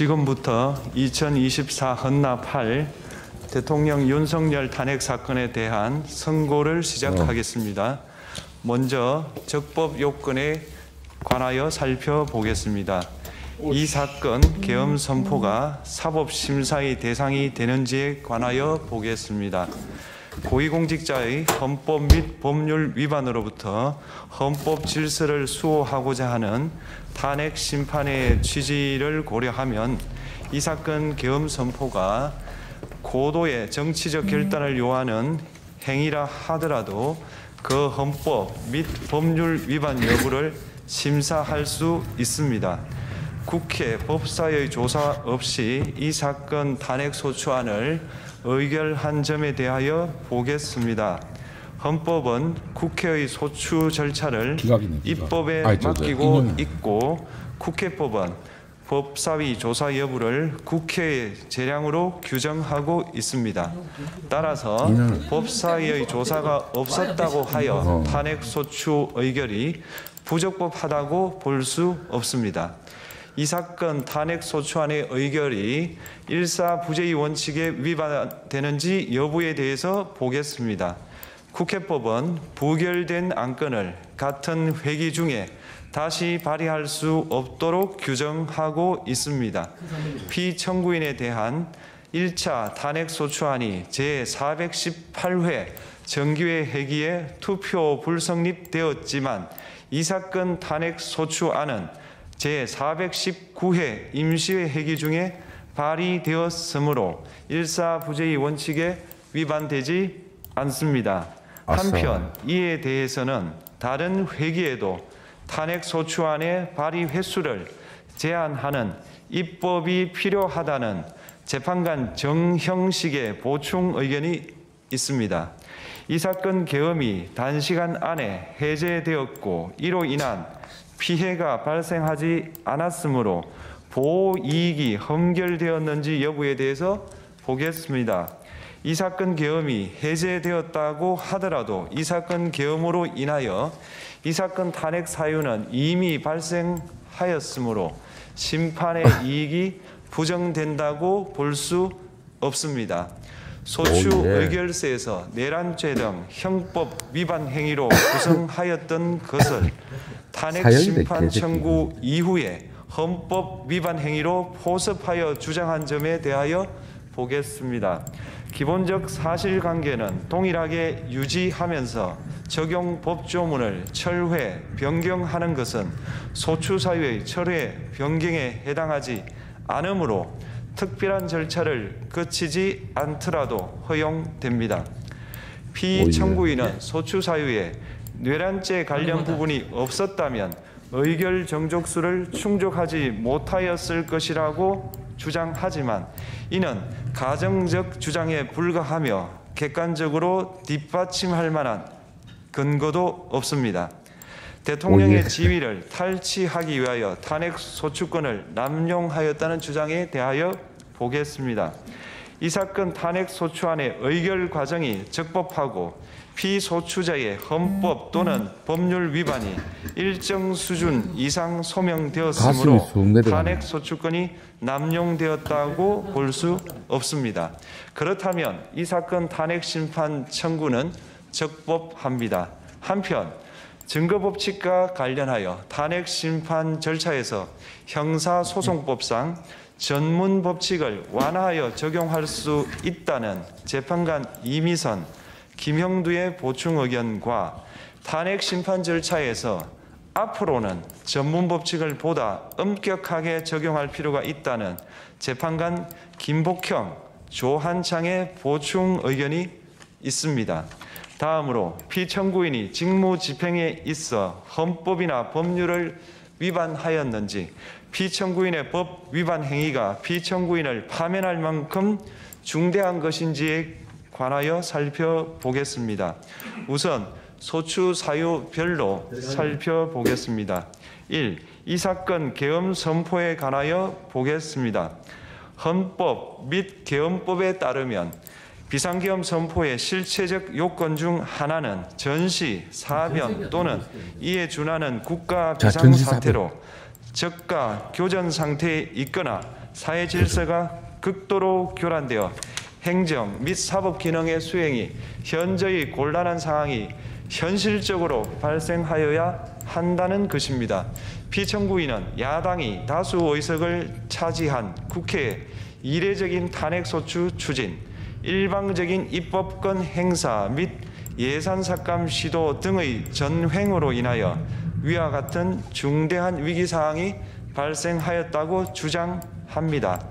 지금부터 2024 헌납 8 대통령 윤석열 탄핵 사건에 대한 선고를 시작하겠습니다. 먼저 적법 요건에 관하여 살펴보겠습니다. 이 사건 계엄 선포가 사법심사의 대상이 되는지에 관하여 보겠습니다. 고위공직자의 헌법 및 법률 위반으로부터 헌법 질서를 수호하고자 하는 탄핵 심판의 취지를 고려하면 이 사건 계엄 선포가 고도의 정치적 결단을 요하는 행위라 하더라도 그 헌법 및 법률 위반 여부를 심사할 수 있습니다. 국회 법사의 조사 없이 이 사건 탄핵 소추안을 의결한 점에 대하여 보겠습니다. 헌법은 국회의 소추 절차를 입법에 맡기고 있고 국회법은 법사위 조사 여부를 국회의 재량으로 규정하고 있습니다. 따라서 법사위의 조사가 없었다고 하여 탄핵 소추 의결이 부적법하다고 볼 수 없습니다. 이 사건 탄핵 소추안의 의결이 일사부재의 원칙에 위반되는지 여부에 대해서 보겠습니다. 국회법은 부결된 안건을 같은 회기 중에 다시 발의할 수 없도록 규정하고 있습니다. 피청구인에 대한 1차 탄핵 소추안이 제418회 정기회 회기에 투표 불성립되었지만 이 사건 탄핵 소추안은 제419회 임시회 회기 중에 발의되었으므로 일사부재의 원칙에 위반되지 않습니다. 한편 이에 대해서는 다른 회기에도 탄핵 소추안의 발의 횟수를 제한하는 입법이 필요하다는 재판관 정형식의 보충 의견이 있습니다. 이 사건 계엄이 단시간 안에 해제되었고 이로 인한 피해가 발생하지 않았으므로 보호 이익이 험결되었는지 여부에 대해서 보겠습니다. 이 사건 계엄이 해제되었다고 하더라도 이 사건 계엄으로 인하여 이 사건 탄핵 사유는 이미 발생하였으므로 심판의 이익이 부정된다고 볼 수 없습니다. 소추 의결서에서 내란죄 등 형법 위반 행위로 구성하였던 것을 탄핵 심판 청구 이후에 헌법 위반 행위로 포섭하여 주장한 점에 대하여 보겠습니다. 기본적 사실관계는 동일하게 유지하면서 적용 법조문을 철회, 변경하는 것은 소추 사유의 철회, 변경에 해당하지 않으므로 특별한 절차를 거치지 않더라도 허용됩니다. 피청구인은 소추 사유에 내란죄 관련 부분이 없었다면 의결 정족수를 충족하지 못하였을 것이라고 주장하지만 이는 가정적 주장에 불과하며 객관적으로 뒷받침할 만한 근거도 없습니다. 대통령의 지위를 탈취하기 위하여 탄핵 소추권을 남용하였다는 주장에 대하여 보겠습니다. 이 사건 탄핵 소추안의 의결 과정이 적법하고 피소추자의 헌법 또는 법률 위반이 일정 수준 이상 소명되었으므로 탄핵 소추권이 남용되었다고 볼 수 없습니다. 그렇다면 이 사건 탄핵 심판 청구는 적법합니다. 한편 증거법칙과 관련하여 탄핵 심판 절차에서 형사소송법상 전문 법칙을 완화하여 적용할 수 있다는 재판관 이미선, 김형두의 보충 의견과 탄핵 심판 절차에서 앞으로는 전문 법칙을 보다 엄격하게 적용할 필요가 있다는 재판관 김복형, 조한창의 보충 의견이 있습니다. 다음으로 피청구인이 직무집행에 있어 헌법이나 법률을 위반하였는지 피청구인의 법 위반 행위가 피청구인을 파면할 만큼 중대한 것인지에 관하여 살펴보겠습니다. 우선 소추 사유별로 살펴보겠습니다. 1. 이 사건 계엄 선포에 관하여 보겠습니다. 헌법 및 계엄법에 따르면 비상계엄 선포의 실체적 요건 중 하나는 전시, 사변 또는 이에 준하는 국가 비상사태로 저가 교전 상태에 있거나 사회 질서가 극도로 교란되어 행정 및 사법 기능의 수행이 현저히 곤란한 상황이 현실적으로 발생하여야 한다는 것입니다. 피청구인은 야당이 다수 의석을 차지한 국회의 이례적인 탄핵소추 추진, 일방적인 입법권 행사 및 예산 삭감 시도 등의 전횡으로 인하여 위와 같은 중대한 위기사항이 발생하였다고 주장합니다.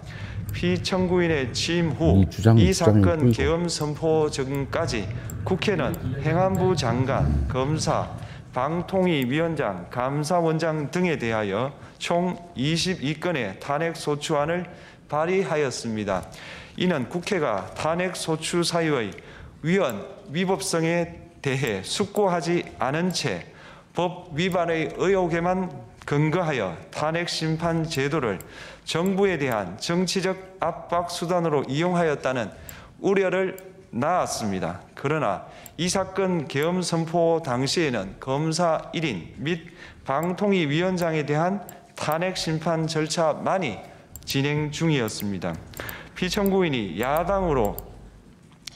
피청구인의 취임 후 이 사건 계엄 선포 전까지 국회는 행안부 장관, 검사, 방통위위원장, 감사원장 등에 대하여 총 22건의 탄핵소추안을 발의하였습니다. 이는 국회가 탄핵소추 사유의 위헌위법성에 대해 숙고하지 않은 채 법 위반의 의혹에만 근거하여 탄핵심판 제도를 정부에 대한 정치적 압박 수단으로 이용하였다는 우려를 낳았습니다. 그러나 이 사건 계엄 선포 당시에는 검사 1인 및 방통위위원장에 대한 탄핵심판 절차만이 진행 중이었습니다. 피청구인이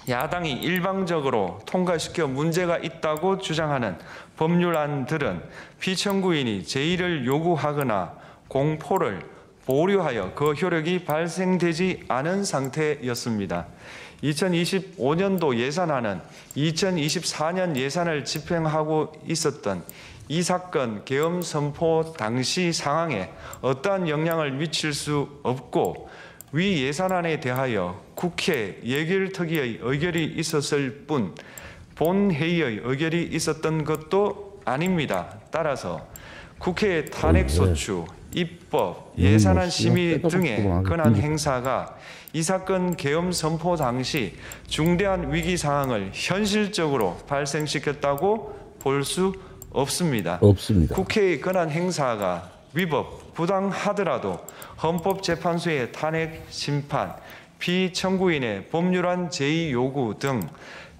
야당이 일방적으로 통과시켜 문제가 있다고 주장하는 법률안들은 피청구인이 제의를 요구하거나 공포를 보류하여 그 효력이 발생되지 않은 상태였습니다. 2025년도 예산안은 2024년 예산을 집행하고 있었던 이 사건 계엄 선포 당시 상황에 어떠한 영향을 미칠 수 없고 위 예산안에 대하여 국회 예결특위의 의결이 있었을 뿐 본회의의 의결이 있었던 것도 아닙니다. 따라서 국회의 탄핵소추, 입법, 예산안 심의 등의 권한 행사가 이 사건 계엄 선포 당시 중대한 위기 상황을 현실적으로 발생시켰다고 볼 수 없습니다. 국회의 권한 행사가 위법, 부당하더라도 헌법재판소의 탄핵 심판, 피청구인의 법률안 제의 요구 등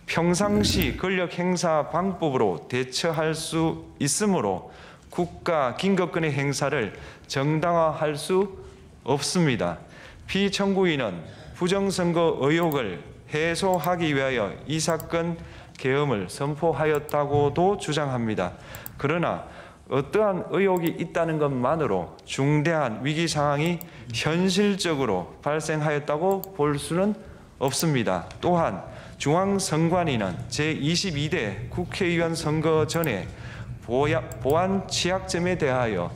평상시 권력 행사 방법으로 대처할 수 있으므로 국가 긴급권의 행사를 정당화할 수 없습니다. 피청구인은 부정선거 의혹을 해소하기 위하여 이 사건 계엄을 선포하였다고도 주장합니다. 그러나 어떠한 의혹이 있다는 것만으로 중대한 위기 상황이 현실적으로 발생하였다고 볼 수는 없습니다. 또한 중앙선관위는 제22대 국회의원 선거 전에 보안 취약점에 대하여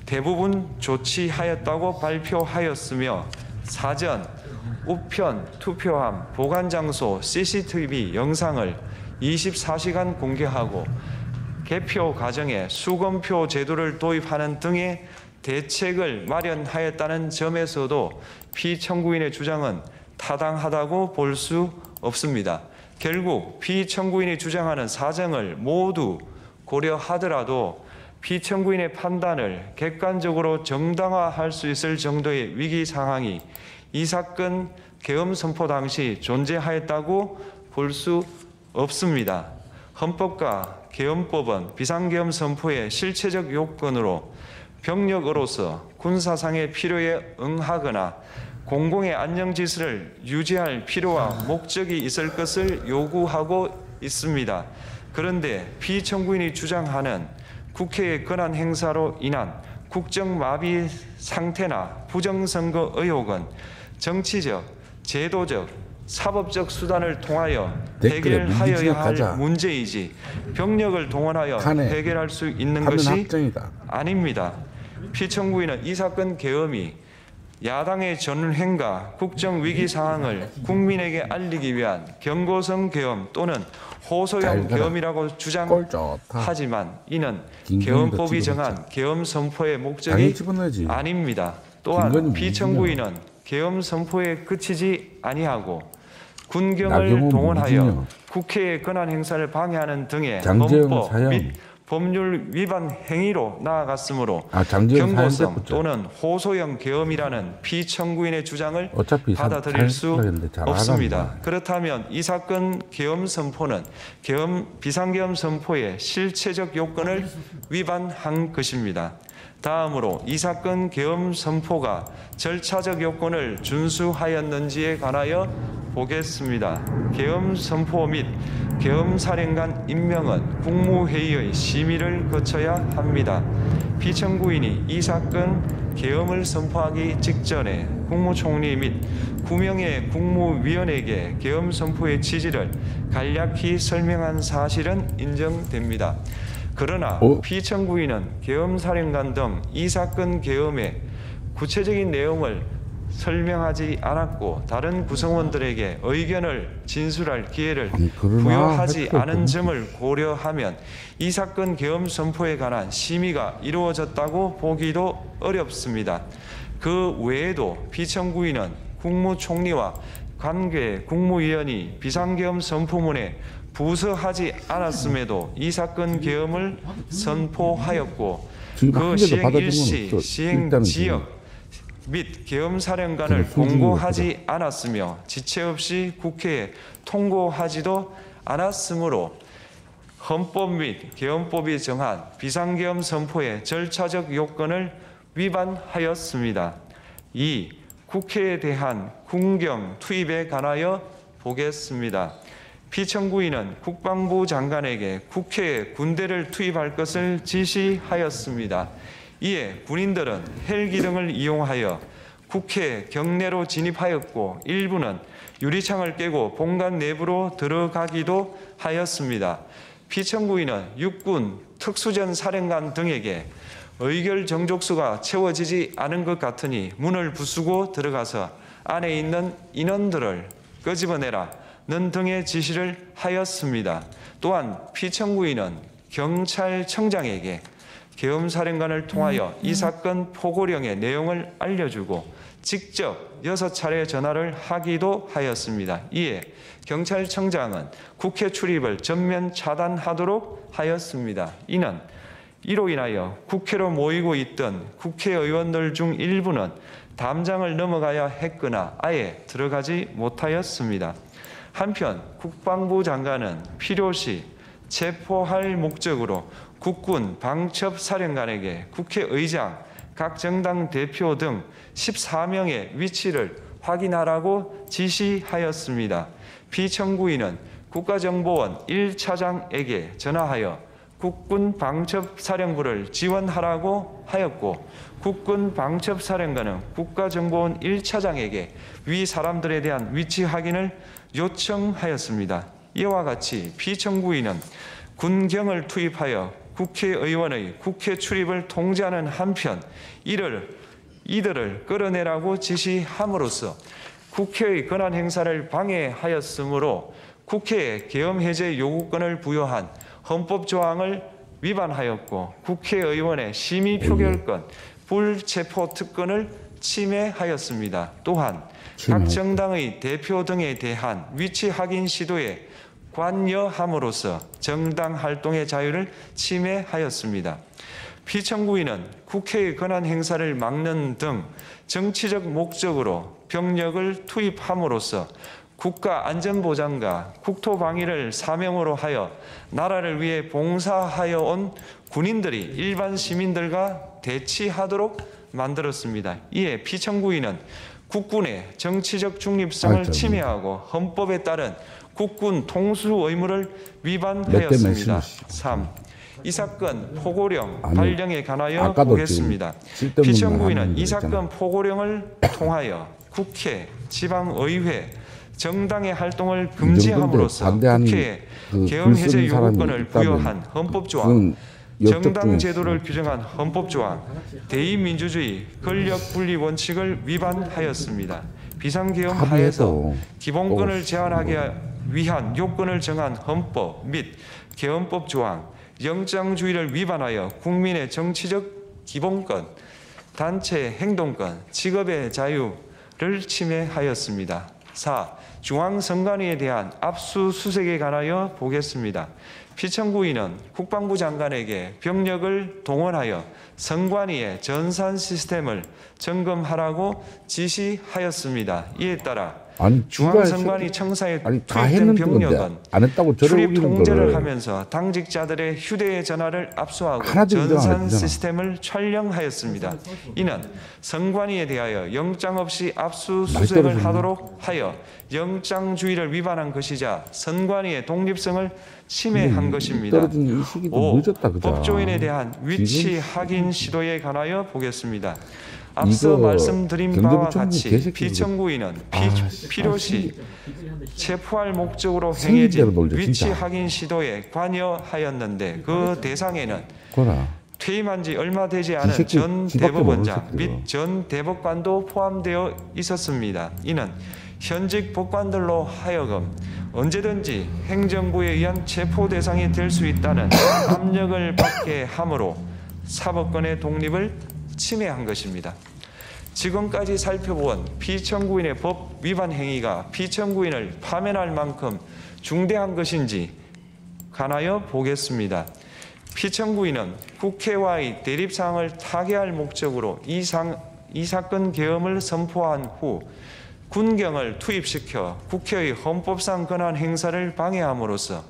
대부분 조치하였다고 발표하였으며 사전, 우편, 투표함, 보관장소, CCTV 영상을 24시간 공개하고 개표 과정에 수검표 제도를 도입하는 등의 대책을 마련하였다는 점에서도 피청구인의 주장은 타당하다고 볼 수 없습니다. 결국 피청구인이 주장하는 사정을 모두 고려하더라도 피청구인의 판단을 객관적으로 정당화할 수 있을 정도의 위기 상황이 이 사건 계엄 선포 당시 존재하였다고 볼 수 없습니다. 헌법과 계엄법은 비상계엄 선포의 실체적 요건으로 병력으로서 군사상의 필요에 응하거나 공공의 안녕 질서를 유지할 필요와 목적이 있을 것을 요구하고 있습니다. 그런데 피청구인이 주장하는 국회의 권한 행사로 인한 국정마비 상태나 부정선거 의혹은 정치적, 제도적, 사법적 수단을 통하여 해결하여야 할 문제이지 병력을 동원하여 해결할 수 있는 것이 아닙니다. 피청구인은 이 사건 계엄이 야당의 전횡과 국정위기 상황을 국민에게 알리기 위한 경고성 계엄 또는 호소형 계엄이라고 주장하지만 이는 계엄법이 정한 계엄 선포의 목적이 아닙니다. 또한 피청구인은 계엄 선포에 그치지 아니하고 군경을 동원하여 국회의 권한 행사를 방해하는 등의 헌법 및 법률 위반 행위로 나아갔으므로 경고성 또는 호소형 계엄이라는 피청구인의 주장을 받아들일 수 없습니다. 그렇다면 이 사건 계엄 선포는 비상계엄 선포의 실체적 요건을 위반한 것입니다. 다음으로 이 사건 계엄 선포가 절차적 요건을 준수하였는지에 관하여 보겠습니다. 계엄 선포 및 계엄 사령관 임명은 국무회의의 심의를 거쳐야 합니다. 피청구인이 이 사건 계엄을 선포하기 직전에 국무총리 및 9명의 국무위원에게 계엄 선포의 취지를 간략히 설명한 사실은 인정됩니다. 그러나 피청구인은 계엄사령관 등 이 사건 계엄의 구체적인 내용을 설명하지 않았고 다른 구성원들에게 의견을 진술할 기회를 부여하지 않은 점을 고려하면 이 사건 계엄 선포에 관한 심의가 이루어졌다고 보기도 어렵습니다. 그 외에도 피청구인은 국무총리와 관계 국무위원이 비상계엄 선포문에 부서하지 않았음에도 이 사건 계엄을 선포하였고 그 시행 일시, 시행 지역 및 계엄사령관을 공고하지 않았으며 지체 없이 국회에 통고하지도 않았으므로 헌법 및 계엄법이 정한 비상계엄 선포의 절차적 요건을 위반하였습니다. 2. 국회에 대한 군경 투입에 관하여 보겠습니다. 피청구인은 국방부 장관에게 국회에 군대를 투입할 것을 지시하였습니다. 이에 군인들은 헬기 등을 이용하여 국회 경내로 진입하였고 일부는 유리창을 깨고 본관 내부로 들어가기도 하였습니다. 피청구인은 육군 특수전 사령관 등에게 의결 정족수가 채워지지 않은 것 같으니 문을 부수고 들어가서 안에 있는 인원들을 끄집어내라 는 등의 지시를 하였습니다. 또한 피청구인은 경찰청장에게 계엄사령관을 통하여 이 사건 포고령의 내용을 알려주고 직접 6차례 전화를 하기도 하였습니다. 이에 경찰청장은 국회 출입을 전면 차단하도록 하였습니다. 이로 인하여 국회로 모이고 있던 국회의원들 중 일부는 담장을 넘어가야 했거나 아예 들어가지 못하였습니다. 한편 국방부 장관은 필요시 체포할 목적으로 국군 방첩사령관에게 국회의장, 각 정당 대표 등 14명의 위치를 확인하라고 지시하였습니다. 피청구인은 국가정보원 1차장에게 전화하여 국군 방첩사령부를 지원하라고 하였고 국군 방첩사령관은 국가정보원 1차장에게 위 사람들에 대한 위치 확인을 요청하였습니다. 이와 같이 피청구인은 군경을 투입하여 국회의원의 국회 출입을 통제하는 한편 이들을 끌어내라고 지시함으로써 국회의 권한 행사를 방해하였으므로 국회에 계엄 해제 요구권을 부여한 헌법 조항을 위반하였고 국회의원의 심의 표결권, 불체포 특권을 침해하였습니다. 또한 각 정당의 대표 등에 대한 위치 확인 시도에 관여함으로써 정당 활동의 자유를 침해하였습니다. 피청구인은 국회의 권한 행사를 막는 등 정치적 목적으로 병력을 투입함으로써 국가 안전보장과 국토방위를 사명으로 하여 나라를 위해 봉사하여 온 군인들이 일반 시민들과 대치하도록 만들었습니다. 이에 피청구인은 국군의 정치적 중립성을 침해하고 헌법에 따른 국군 통수 의무를 위반하였습니다. 3. 이 사건 포고령 발령에 관하여 보겠습니다. 피청구인은 이 사건 포고령을 통하여 국회, 지방의회, 정당의 활동을 금지함으로써 국회에 계엄 해제 요구권을 부여한 헌법조항, 정당 제도를 규정한 헌법조항, 대의민주주의 권력분리 원칙을 위반하였습니다. 비상계엄 하에서 기본권을 제한하기 위한 요건을 정한 헌법 및 계엄법 조항, 영장주의를 위반하여 국민의 정치적 기본권, 단체 행동권, 직업의 자유를 침해하였습니다. 4. 중앙선관위에 대한 압수수색에 관하여 보겠습니다. 피청구인은 국방부 장관에게 병력을 동원하여 선관위의 전산 시스템을 점검하라고 지시하였습니다. 이에 따라 중앙선관위 청사에 투입된 병력은 출입 통제를 하면서 당직자들의 휴대전화를 압수하고 전산 시스템을 촬영하였습니다. 이는 선관위에 대하여 영장 없이 압수수색을 하도록 하여 영장주의를 위반한 것이자 선관위의 독립성을 침해한 것입니다. 5. 법조인에 대한 위치 확인 시도에 관하여 보겠습니다. 앞서 말씀드린 바와 같이 피청구인은 필요시 체포할 목적으로 행해진 위치 확인 시도에 관여하였는데 그 대상에는 퇴임한 지 얼마 되지 않은 전 대법원장 및 전 대법관도 포함되어 있었습니다. 이는 현직 법관들로 하여금 언제든지 행정부에 의한 체포 대상이 될 수 있다는 압력을 받게 함으로 사법권의 독립을 침해한 것입니다. 지금까지 살펴본 피청구인의 법 위반 행위가 피청구인을 파면할 만큼 중대한 것인지 관하여 보겠습니다. 피청구인은 국회와의 대립사항을 타개할 목적으로 이 사건 계엄을 선포한 후 군경을 투입시켜 국회의 헌법상 권한 행사를 방해함으로써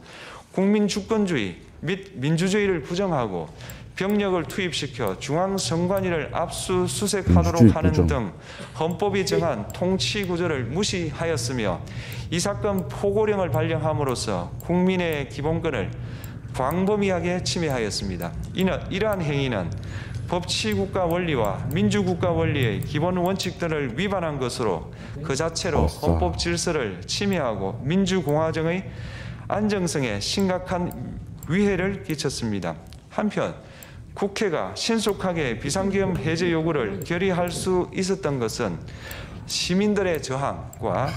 국민 주권주의 및 민주주의를 부정하고 병력을 투입시켜 중앙선관위를 압수수색하도록 하는 등 헌법이 정한 통치구조를 무시하였으며 이 사건 포고령을 발령함으로써 국민의 기본권을 광범위하게 침해하였습니다. 이러한 행위는 법치국가 원리와 민주국가 원리의 기본 원칙들을 위반한 것으로 그 자체로 헌법 질서를 침해하고 민주공화정의 안정성에 심각한 위해를 끼쳤습니다. 한편 국회가 신속하게 비상계엄 해제 요구를 결의할 수 있었던 것은 시민들의 저항과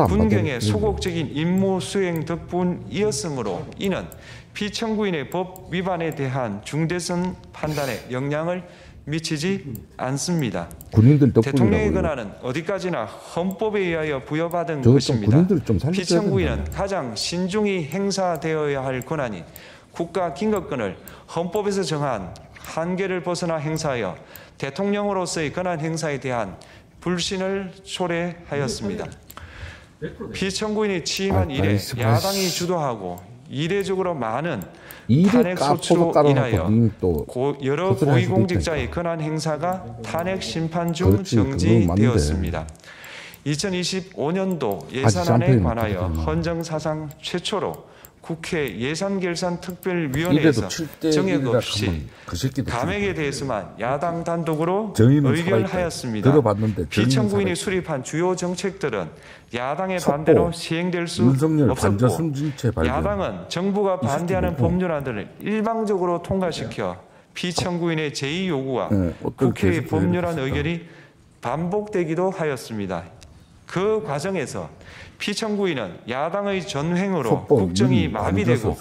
군경의 소극적인 임무 수행 덕분이었으므로 이는 피청구인의 법 위반에 대한 중대성 판단에 영향을 미치지 않습니다. 대통령의 권한은 어디까지나 헌법에 의하여 부여받은 것입니다. 피청구인은 가장 신중히 행사되어야 할 권한인 국가 긴급권을 헌법에서 정한 한계를 벗어나 행사하여 대통령으로서의 권한 행사에 대한 불신을 초래하였습니다. 피청구인이 취임한 이래 야당이 주도하고 이례적으로 많은 탄핵 소추로 인하여 여러 고위공직자의 권한 행사가 탄핵 심판 중 정지되었습니다. 2025년도 예산안에 관하여 헌정사상 최초로 국회 예산결산특별위원회에서 정액 없이 감액에 대해서만 야당 단독으로 의결하였습니다. 피청구인이 수립한 주요 정책들은 야당의 반대로 시행될 수 없었고 야당은 정부가 반대하는 법률안들을 일방적으로 통과시켜 피청구인의 제2요구와 국회의 법률안 의결이 반복되기도 하였습니다. 그 과정에서 피청구인은 야당의 전횡으로 국정이 마비되고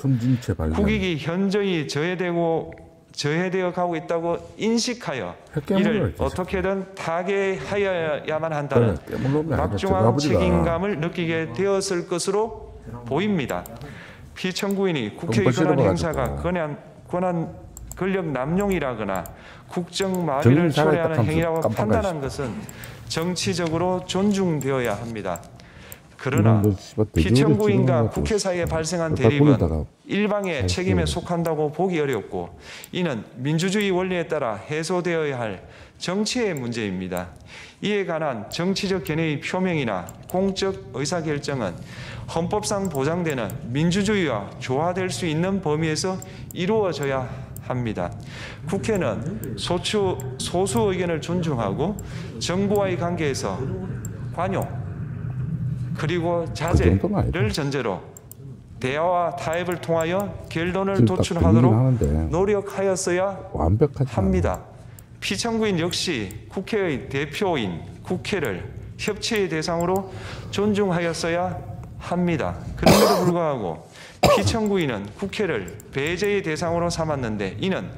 국익이 현저히 저해되어 가고 있다고 인식하여 이를 어떻게든 타개하여야만 한다는 막중한 책임감을 느끼게 되었을 것으로 보입니다. 피청구인이 국회의 권한 행사가 권력 남용이라거나 국정 마비를 초래하는 행위라고 판단한 것은 정치적으로 존중되어야 합니다. 그러나 피청구인과 국회 사이에 발생한 대립은 일방의 책임에 속한다고 보기 어렵고 이는 민주주의 원리에 따라 해소되어야 할 정치의 문제입니다. 이에 관한 정치적 견해의 표명이나 공적 의사결정은 헌법상 보장되는 민주주의와 조화될 수 있는 범위에서 이루어져야 합니다. 국회는 소수 의견을 존중하고 정부와의 관계에서 관용 그리고 자제를 전제로 대화와 타협을 통하여 결론을 도출하도록 노력하였어야 합니다. 피청구인 역시 국회의 대표인 국회를 협치의 대상으로 존중하였어야 합니다. 그럼에도 불구하고 피청구인은 국회를 배제의 대상으로 삼았는데 이는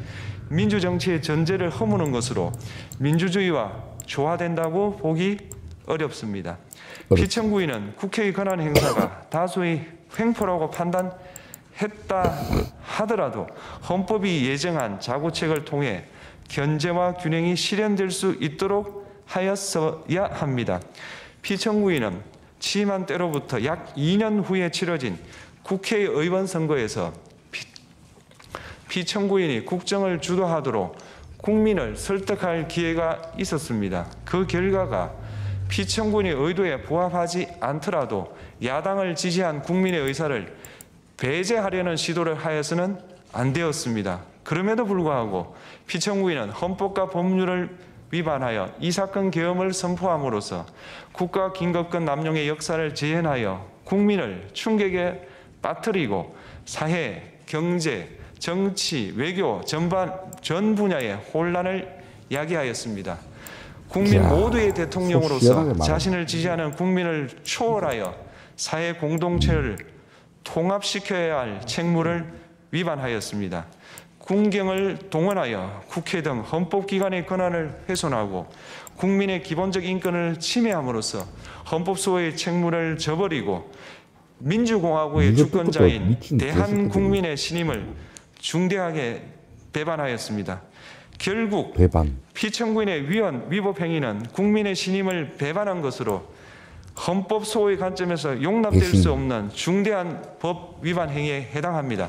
민주정치의 전제를 허무는 것으로 민주주의와 조화된다고 보기 어렵습니다. 피청구인은 국회의 권한 행사가 다수의 횡포라고 판단했다 하더라도 헌법이 예정한 자구책을 통해 견제와 균형이 실현될 수 있도록 하였어야 합니다. 피청구인은 취임한 때로부터 약 2년 후에 치러진 국회의원 선거에서 피청구인이 국정을 주도하도록 국민을 설득할 기회가 있었습니다. 그 결과가 피청구인의 의도에 부합하지 않더라도 야당을 지지한 국민의 의사를 배제하려는 시도를 하여서는 안 되었습니다. 그럼에도 불구하고 피청구인은 헌법과 법률을 위반하여 이 사건 계엄을 선포함으로써 국가 긴급권 남용의 역사를 재현하여 국민을 충격에 빠뜨리고 사회, 경제, 정치, 외교 전 분야의 혼란을 야기하였습니다. 국민 모두의 대통령으로서 자신을 지지하는 국민을 초월하여 사회 공동체를 통합시켜야 할 책무를 위반하였습니다. 군경을 동원하여 국회 등 헌법기관의 권한을 훼손하고 국민의 기본적 인권을 침해함으로써 헌법소의 책무를 저버리고 민주공화국의 주권자인 대한국민의 신임을 중대하게 배반하였습니다. 결국 피청구인의 위법 행위는 국민의 신임을 배반한 것으로 헌법 소의 관점에서 용납될 수 없는 중대한 법 위반 행위에 해당합니다.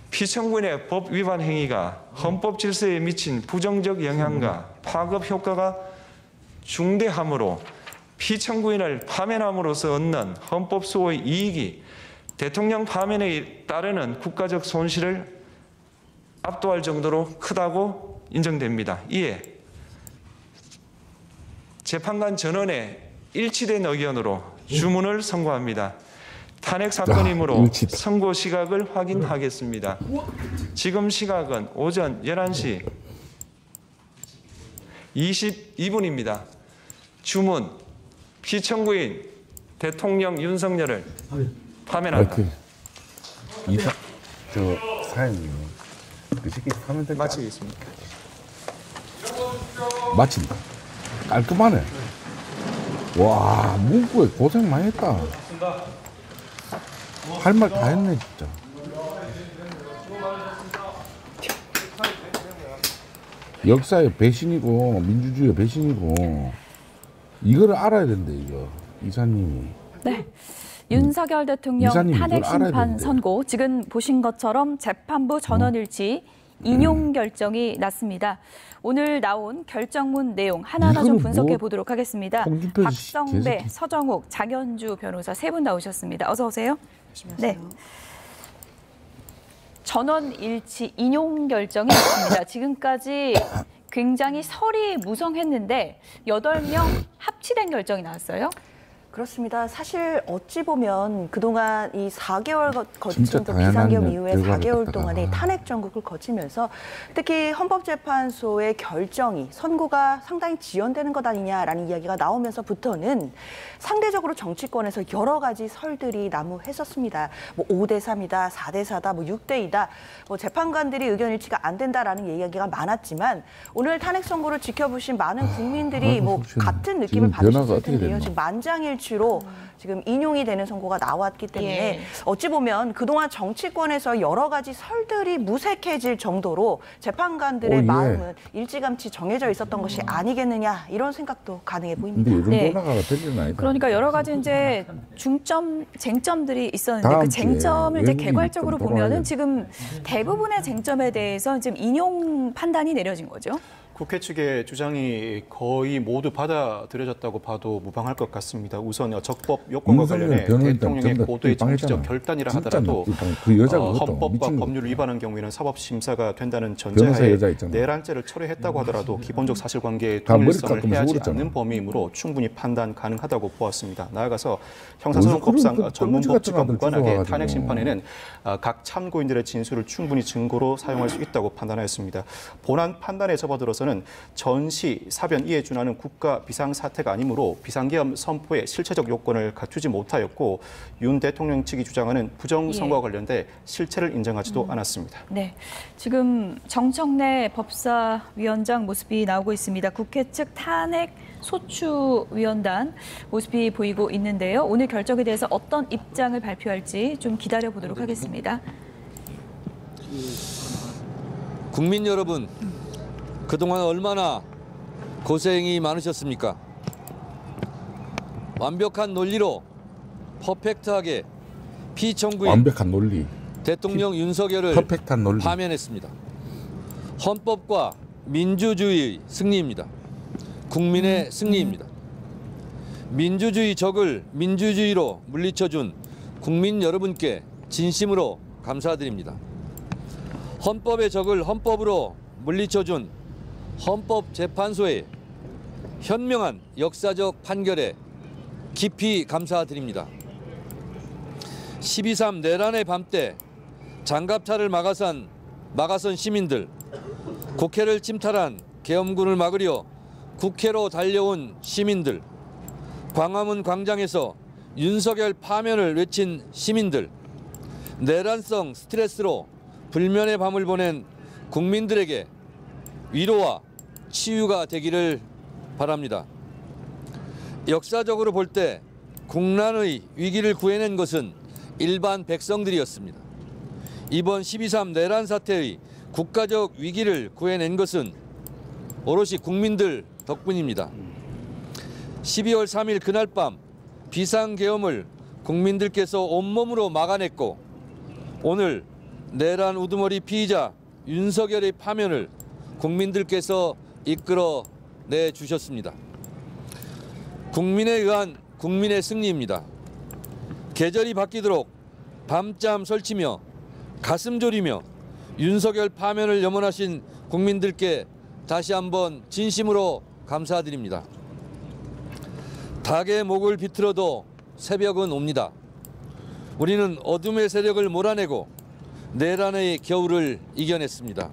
피청구인의 법 위반 행위가 헌법 질서에 미친 부정적 영향과 파급 효과가 중대하므로 피청구인을 파면함으로써 얻는 헌법 소의 이익이 대통령 파면에 따르는 국가적 손실을 압도할 정도로 크다고 인정됩니다. 이에 재판관 전원의 일치된 의견으로 주문을 선고합니다. 탄핵 사건이므로 선고 시각을 확인하겠습니다. 지금 시각은 오전 11시 22분입니다. 주문, 피청구인 대통령 윤석열을 파면한다. 사연님, 그 새끼 파면 될까? 마치겠습니다. 마친다. 깔끔하네. 와, 문구에 고생 많이 했다. 할 말 다 했네, 진짜. 역사의 배신이고, 민주주의의 배신이고, 이거를 알아야 된대, 이거. 이사님이. 네. 윤석열 대통령 탄핵 심판 선고, 지금 보신 것처럼 재판부 전원일치 인용 결정이 났습니다. 오늘 나온 결정문 내용 하나하나 좀 분석해 보도록 하겠습니다. 박성배, 서정욱, 장현주 변호사 세 분 나오셨습니다. 어서 오세요. 네. 전원일치 인용 결정이 났습니다. 지금까지 굉장히 설이 무성했는데 8명 합치된 결정이 나왔어요. 그렇습니다. 사실 어찌 보면 그동안 이 4개월 거친 비상계엄 이후에 4개월 동안의 탄핵 정국을 거치면서 특히 헌법재판소의 결정이 선고가 상당히 지연되는 것 아니냐라는 이야기가 나오면서부터는 상대적으로 정치권에서 여러 가지 설들이 난무했었습니다. 뭐 5대 3이다, 4대 4다, 뭐 6대 2다, 뭐 재판관들이 의견 일치가 안 된다라는 이야기가 많았지만 오늘 탄핵 선고를 지켜보신 많은 국민들이 뭐 같은 느낌을 받으셨을 텐데요. 지금 만장일치로 지금 인용이 되는 선고가 나왔기 때문에 어찌 보면 그동안 정치권에서 여러 가지 설들이 무색해질 정도로 재판관들의 마음은 일찌감치 정해져 있었던 것이 아니겠느냐 이런 생각도 가능해 보입니다. 네. 그러니까 여러 가지 이제 쟁점들이 있었는데 그 쟁점을 이제 개괄적으로 보면은 지금 대부분의 쟁점에 대해서 지금 인용 판단이 내려진 거죠. 국회 측의 주장이 거의 모두 받아들여졌다고 봐도 무방할 것 같습니다. 우선 적법 요건과 관련해 대통령의 고도의 정치적 결단이라 하더라도 헌법과 법률을 위반한 경우에는 사법심사가 된다는 전제하에 내란죄를 철회했다고 하더라도 기본적 사실관계의 동일성을 해하지 않는 범위이므로 충분히 판단 가능하다고 보았습니다. 나아가서 형사소송법상 전문법칙과 무관하게 탄핵 심판에는 각 참고인들의 진술을 충분히 증거로 사용할 수 있다고 판단하였습니다. 본안 판단에 접어들어서는 재판소는 전시, 사변 이에 준하는 국가 비상사태가 아니므로 비상계엄 선포의 실체적 요건을 갖추지 못하였고 윤 대통령 측이 주장하는 부정선거와 관련돼 실체를 인정하지도 않았습니다. 네, 지금 정청래 법사위원장 모습이 나오고 있습니다. 국회 측 탄핵 소추위원단 모습이 보이고 있는데요. 오늘 결정에 대해서 어떤 입장을 발표할지 좀 기다려보도록 하겠습니다. 국민 여러분, 그동안 얼마나 고생이 많으셨습니까? 완벽한 논리로 퍼펙트하게 피청구인 완벽한 논리. 대통령 윤석열을 퍼펙트한 논리. 파면했습니다. 헌법과 민주주의의 승리입니다. 국민의 승리입니다. 민주주의 적을 민주주의로 물리쳐준 국민 여러분께 진심으로 감사드립니다. 헌법의 적을 헌법으로 물리쳐준 헌법재판소의 현명한 역사적 판결에 깊이 감사드립니다. 12.3 내란의 밤 때 장갑차를 막아선 시민들, 국회를 침탈한 계엄군을 막으려 국회로 달려온 시민들, 광화문 광장에서 윤석열 파면을 외친 시민들, 내란성 스트레스로 불면의 밤을 보낸 국민들에게 위로와 치유가 되기를 바랍니다. 역사적으로 볼 때 국난의 위기를 구해낸 것은 일반 백성들이었습니다. 이번 12.3 내란 사태의 국가적 위기를 구해낸 것은 오롯이 국민들 덕분입니다. 12월 3일 그날 밤 비상계엄을 국민들께서 온몸으로 막아냈고 오늘 내란 우두머리 피의자 윤석열의 파면을 국민들께서 이끌어내 주셨습니다. 국민에 의한 국민의 승리입니다. 계절이 바뀌도록 밤잠 설치며 가슴 졸이며 윤석열 파면을 염원하신 국민들께 다시 한번 진심으로 감사드립니다. 닭의 목을 비틀어도 새벽은 옵니다. 우리는 어둠의 세력을 몰아내고 내란의 겨울을 이겨냈습니다.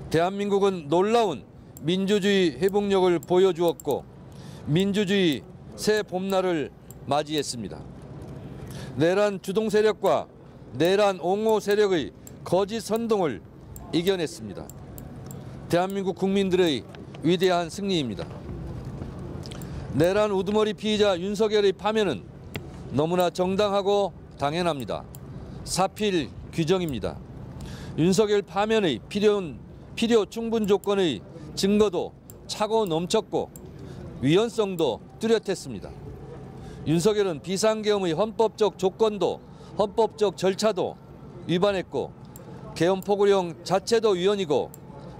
대한민국은 놀라운 민주주의 회복력을 보여주었고 민주주의 새 봄날을 맞이했습니다. 내란 주동 세력과 내란 옹호 세력의 거짓 선동을 이겨냈습니다. 대한민국 국민들의 위대한 승리입니다. 내란 우두머리 피의자 윤석열의 파면은 너무나 정당하고 당연합니다. 사필 규정입니다. 윤석열 파면의 필요 충분 조건의 증거도 차고 넘쳤고 위헌성도 뚜렷했습니다. 윤석열은 비상계엄의 헌법적 조건도 헌법적 절차도 위반했고 계엄 포고령 자체도 위헌이고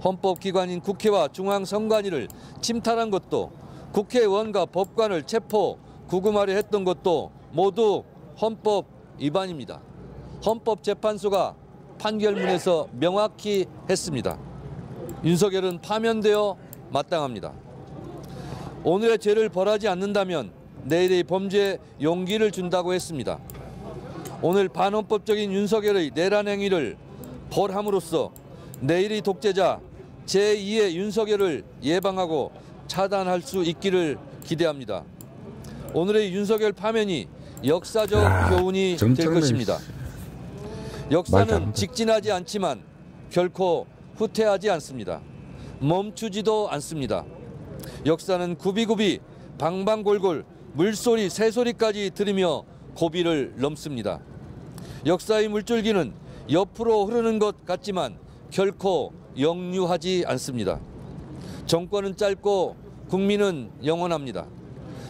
헌법기관인 국회와 중앙선관위를 침탈한 것도 국회의원과 법관을 체포 구금하려 했던 것도 모두 헌법 위반입니다. 헌법재판소가 판결문에서 명확히 했습니다. 윤석열은 파면되어 마땅합니다. 오늘의 죄를 벌하지 않는다면 내일의 범죄에 용기를 준다고 했습니다. 오늘 반헌법적인 윤석열의 내란 행위를 벌함으로써 내일의 독재자 제2의 윤석열을 예방하고 차단할 수 있기를 기대합니다. 오늘의 윤석열 파면이 역사적 교훈이 될 것입니다. 역사는 직진하지 않지만 결코 후퇴하지 않습니다. 멈추지도 않습니다. 역사는 굽이굽이 방방골골 물소리 새소리까지 들으며 고비를 넘습니다. 역사의 물줄기는 옆으로 흐르는 것 같지만 결코 역류하지 않습니다. 정권은 짧고 국민은 영원합니다.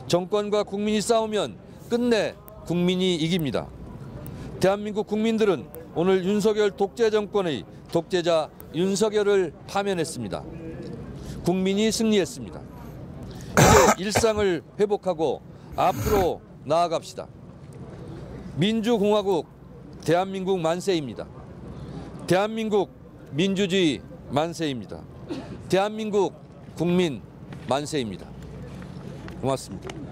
정권과 국민이 싸우면 끝내 국민이 이깁니다. 대한민국 국민들은 오늘 윤석열 독재 정권의 독재자 윤석열을 파면했습니다. 국민이 승리했습니다. 이제 일상을 회복하고 앞으로 나아갑시다. 민주공화국 대한민국 만세입니다. 대한민국 민주주의 만세입니다. 대한민국 국민 만세입니다. 고맙습니다.